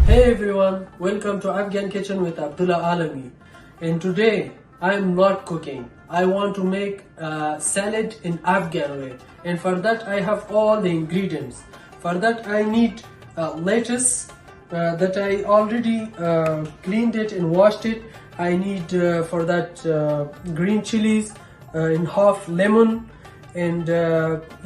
Hey everyone, welcome to Afghan Kitchen with Abdullah Alami. And today I am not cooking. I want to make a salad in Afghan way. And for that I have all the ingredients. For that I need lettuce that I already cleaned it and washed it. I need for that green chilies in half lemon and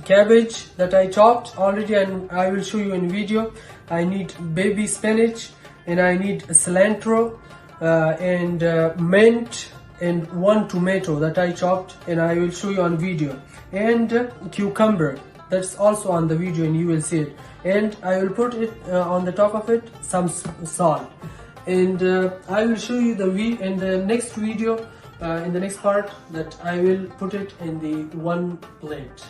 cabbage that I chopped already and I will show you in video. I need baby spinach and I need cilantro and mint and one tomato that I chopped and I will show you on video, and cucumber that's also on the video and you will see it, and I will put it on the top of it some salt, and I will show you in the next video in the next part that I will put it in the one plate.